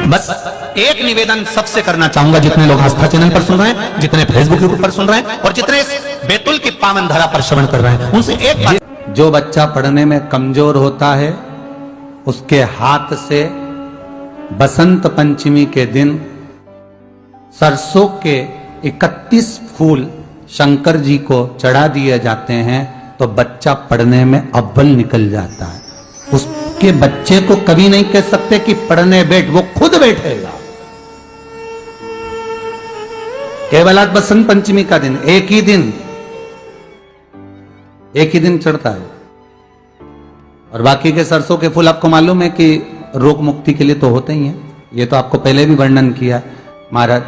बस एक निवेदन सबसे करना चाहूंगा, जितने लोग आस्था चैनल पर सुन रहे हैं, जितने फेसबुक पर सुन रहे हैं और जितने इस बैतुल की पावन धरा पर श्रवण कर रहे हैं, उनसे एक बात, जो बच्चा पढ़ने में कमजोर होता है उसके हाथ से बसंत पंचमी के दिन सरसों के 31 फूल शंकर जी को चढ़ा दिए जाते हैं तो बच्चा पढ़ने में अव्वल निकल जाता है। उसके बच्चे को कभी नहीं कह सकते कि पढ़ने बैठ, वो खुद बैठेगा। केवल आज बसंत पंचमी का दिन, एक ही दिन चढ़ता है और बाकी के सरसों के फूल आपको मालूम है कि रोग मुक्ति के लिए तो होते ही हैं। ये तो आपको पहले भी वर्णन किया महाराज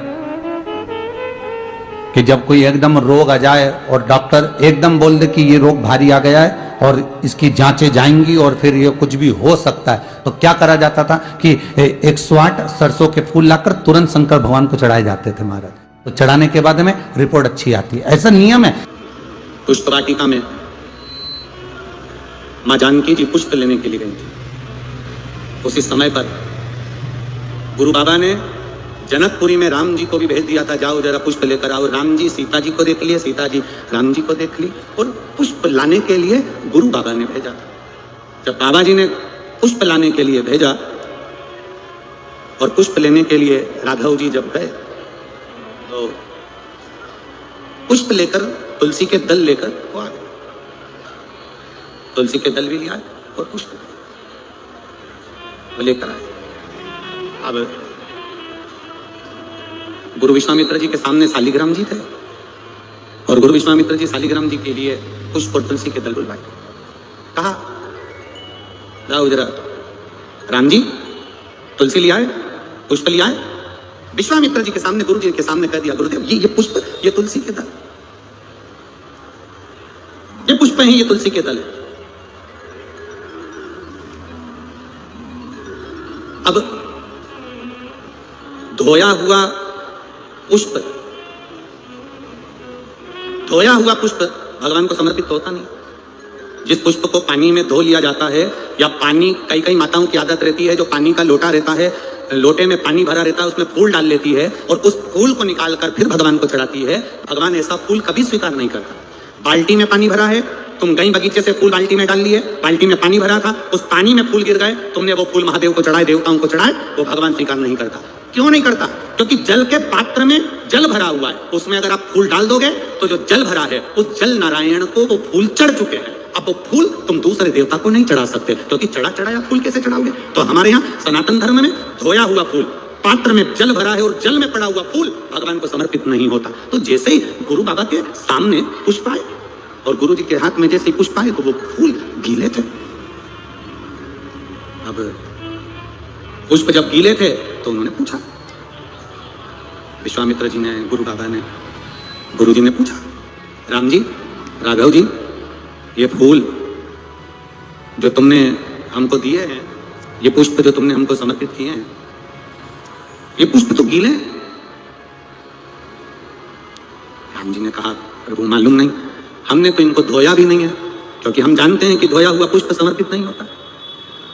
कि जब कोई एकदम रोग आ जाए और डॉक्टर एकदम बोल दे कि ये रोग भारी आ गया है और इसकी जांचें जाएंगी और फिर ये कुछ भी हो सकता है, तो क्या करा जाता था कि 108 सरसों के फूल लाकर तुरंत शंकर भगवान को चढ़ाए जाते थे महाराज। तो चढ़ाने के बाद में रिपोर्ट अच्छी आती है, ऐसा नियम है। पुष्प वाटिका में मां जानकी जी पुष्प लेने के लिए गई थी। उसी समय पर गुरु बाबा ने जनकपुरी में राम जी को भी भेज दिया था, जाओ जरा पुष्प लेकर आओ। राम जी सीता जी को देख लिए, सीता जी राम जी को देख ली और पुष्प लाने के लिए गुरु बाबा ने भेजा था। जब बाबा जी ने पुष्प लाने के लिए भेजा और पुष्प लेने के लिए राघव जी जब गए तो पुष्प लेकर, तुलसी के दल लेकर वो आ गए। तुलसी के दल भी लिया और पुष्प लेकर आए। अब गुरु विश्वामित्र जी के सामने शालिग्राम जी थे और गुरु विश्वामित्र जी शालिग्राम जी के लिए पुष्प और तुलसी के दल बुलवाए। कहा जाओ जरा राम जी तुलसी लिया है, पुष्प लिया है। विश्वामित्र जी के सामने, गुरु जी के सामने कह दिया, गुरुदेव ये पुष्प, ये तुलसी के दल, ये पुष्प है, ये तुलसी के दल है। अब धोया हुआ पुष्प भगवान को समर्पित होता नहीं। जिस पुष्प को पानी में धो लिया जाता है, या पानी, कई माताओं की आदत रहती है, जो पानी का लोटा रहता है, लोटे में पानी भरा रहता है, उसमें फूल डाल लेती है और उस फूल को निकालकर फिर भगवान को चढ़ाती है। भगवान ऐसा फूल कभी स्वीकार नहीं करता। बाल्टी में पानी भरा है, तुम गई बगीचे से फूल बाल्टी में डाल लिए, बाल्टी में पानी भरा था, उस पानी में फूल गिर गए, तुमने वो फूल महादेव को चढ़ाए, देवताओं को चढ़ाए, वो भगवान स्वीकार नहीं करता। क्यों नहीं करता? क्योंकि जल के पात्र में जल भरा हुआ है, उसमें अगर आप फूल डाल दोगे तो जो जल भरा है उस जल नारायण को वो फूल चढ़ चुके हैं। अब वो फूल तुम दूसरे देवता को नहीं चढ़ा सकते, क्योंकि चढ़ाया फूल कैसे चढ़ाओगे? तो हमारे यहाँ सनातन धर्म में धोया हुआ फूल, पात्र में जल भरा है और जल में पड़ा हुआ फूल भगवान को समर्पित नहीं होता। तो जैसे ही गुरु बाबा के सामने पुष्प आए और गुरु जी के हाथ में जैसे ही पुष्प आए तो वो फूल गीले थे। अब पुष्प जब गीले थे तो उन्होंने पूछा, विश्वामित्र जी ने, गुरु बाबा ने, गुरु जी ने पूछा, राम जी, राघव जी, ये फूल जो तुमने हमको दिए हैं, ये पुष्प जो तुमने हमको समर्पित किए हैं, ये पुष्प तो गीले हैं। राम जी ने कहा, प्रभु मालूम नहीं, हमने तो इनको धोया भी नहीं है, क्योंकि हम जानते हैं कि धोया हुआ पुष्प समर्पित नहीं होता,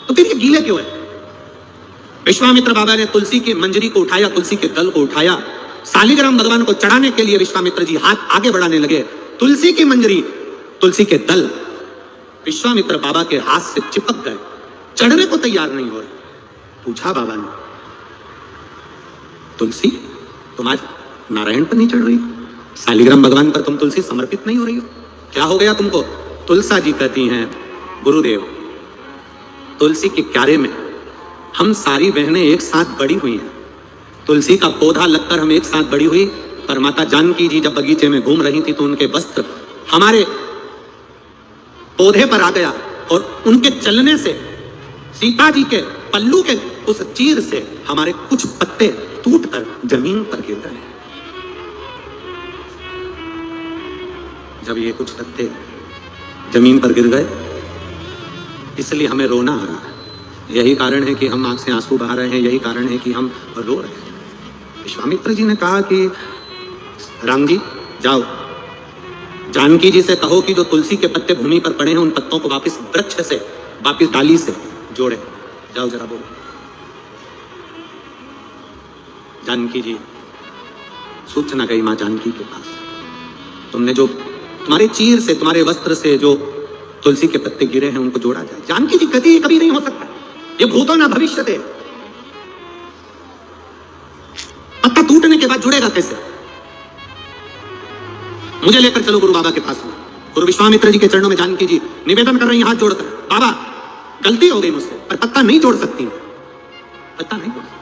तो फिर ये गीले क्यों है? विश्वामित्र बाबा ने तुलसी की मंजरी को उठाया, तुलसी के दल को उठाया, शालिग्राम भगवान को चढ़ाने के लिए विश्वामित्र जी हाथ आगे बढ़ाने लगे। तुलसी की मंजरी, तुलसी के दल विश्वामित्र बाबा के हाथ से चिपक गए, चढ़ने को तैयार नहीं हो रहे। पूछा बाबा ने, तुलसी तुम आज नारायण पर नहीं चढ़ रही हो, शालिग्राम भगवान पर तुम तुलसी समर्पित नहीं हो रही हो, क्या हो गया तुमको? तुलसा जी कहती हैं, गुरुदेव, तुलसी के क्यारे में हम सारी बहनें एक साथ बड़ी हुई हैं, तुलसी का पौधा लगकर हम एक साथ बड़ी हुई। पर माता जानकी जी जब बगीचे में घूम रही थी तो उनके वस्त्र हमारे पौधे पर आ गया और उनके चलने से, सीता जी के पल्लू के उस चीर से हमारे कुछ पत्ते टूटकर जमीन पर गिर गए। जब ये कुछ पत्ते जमीन पर गिर गए, इसलिए हमें रोना आ रहा है। यही कारण है कि हम आंख से आंसू बहा रहे हैं, यही कारण है कि हम रो रहे हैं। विश्वामित्र जी ने कहा कि राम जी जाओ, जानकी जी से कहो कि जो तुलसी के पत्ते भूमि पर पड़े हैं उन पत्तों को वापस वृक्ष से, वापस डाली से जोड़े। जाओ जरा बोलो। जानकी जी, सूचना गई माँ जानकी के पास, तुमने जो तुम्हारे चीर से, तुम्हारे वस्त्र से जो तुलसी के पत्ते गिरे हैं उनको जोड़ा जाए। जानकी जी कहती, कभी नहीं हो सकता, ये भूतो ना भविष्य थे, पत्ता टूटने के बाद जुड़ेगा कैसे? मुझे लेकर चलो गुरु बाबा के पास में। गुरु विश्वामित्र जी के चरणों में जानकी जी निवेदन कर रही हैं हाथ जोड़कर, बाबा गलती हो गई मुझसे, पर पत्ता नहीं जोड़ सकती, पत्ता नहीं जोड़ सकती।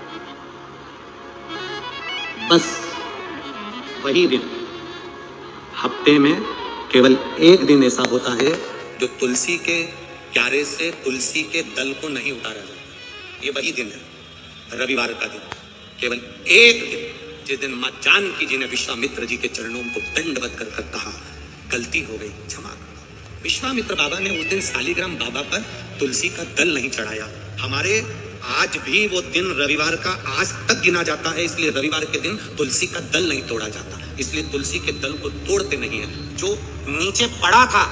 बस वही दिन, हफ्ते में केवल एक दिन ऐसा होता है जो तुलसी के क्यारे से तुलसी के दल को नहीं उतारा जाता। ये वही दिन है, रविवार का दिन, केवल एक दिन, जिस दिन मां जानकी जी ने विश्वामित्र जी के चरणों को दंडवत कर कहा, गलती हो गई, क्षमा करो। विश्वामित्र बाबा ने उस दिन शालिग्राम बाबा पर तुलसी का दल नहीं चढ़ाया। हमारे आज भी वो दिन रविवार का आज तक गिना जाता है, इसलिए रविवार के दिन तुलसी का दल नहीं तोड़ा जाता, इसलिए तुलसी के दल को तोड़ते नहीं है। जो नीचे पड़ा था,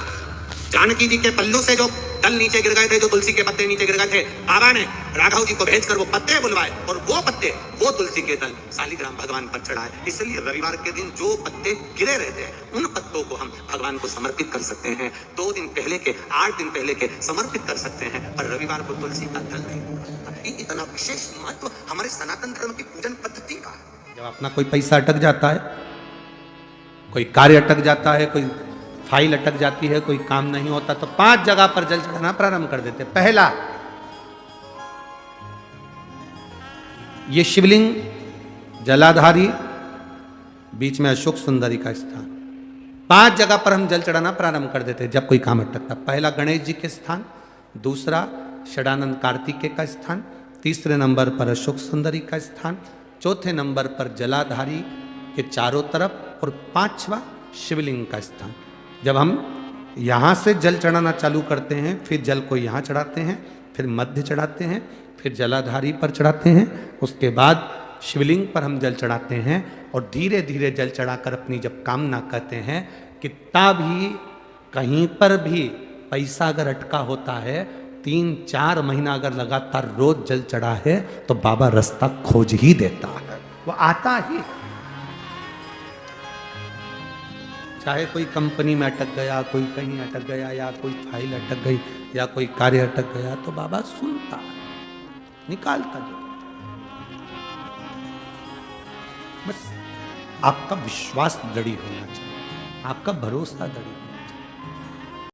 जानकी जी के पल्लू से जो दल नीचे गिर गए थे, जो तुलसी के पत्ते नीचे गिर गए थे, बाबा ने राघव जी को भेजकर वो पत्ते बुलवाए और वो पत्ते, वो तुलसी के दल शालिग्राम भगवान पर चढ़ाए। इसलिए रविवार के दिन जो पत्ते गिरे रहते हैं, उन पत्तों को हम भगवान को समर्पित कर सकते हैं। 2 दिन पहले के, 8 दिन पहले के समर्पित कर सकते हैं, पर रविवार को तुलसी का दल नहीं। इतना विशेष महत्व हमारे सनातन धर्म की पूजन पद्धति का। जब अपना कोई पैसा अटक जाता है, कोई कार्य अटक जाता है, कोई फाइल अटक जाती है, कोई काम नहीं होता, तो 5 जगह पर जल चढ़ाना प्रारंभ कर देते। पहला, ये शिवलिंग जलाधारी, बीच में अशोक सुंदरी का स्थान, 5 जगह पर हम जल चढ़ाना प्रारंभ कर देते जब कोई काम अटकता। पहला गणेश जी के स्थान, दूसरा षडानंद कार्तिकेय का स्थान, तीसरे नंबर पर अशोक सुंदरी का स्थान, चौथे नंबर पर जलाधारी के चारों तरफ, और 5वां शिवलिंग का स्थान। जब हम यहाँ से जल चढ़ाना चालू करते हैं, फिर जल को यहाँ चढ़ाते हैं, फिर मध्य चढ़ाते हैं, फिर जलाधारी पर चढ़ाते हैं, उसके बाद शिवलिंग पर हम जल चढ़ाते हैं, और धीरे धीरे जल चढ़ाकर अपनी जब कामना कहते हैं, कितना भी कहीं पर भी पैसा अगर अटका होता है, 3-4 महीना अगर लगातार रोज जल चढ़ा है, तो बाबा रास्ता खोज ही देता है, वो आता ही। चाहे कोई कंपनी में अटक गया, कोई कहीं अटक गया, या कोई फाइल अटक गई, या कोई कार्य अटक गया, तो बाबा सुनता है, निकालता जो। बस आपका विश्वास दृढ़ होना चाहिए, आपका भरोसा दृढ़।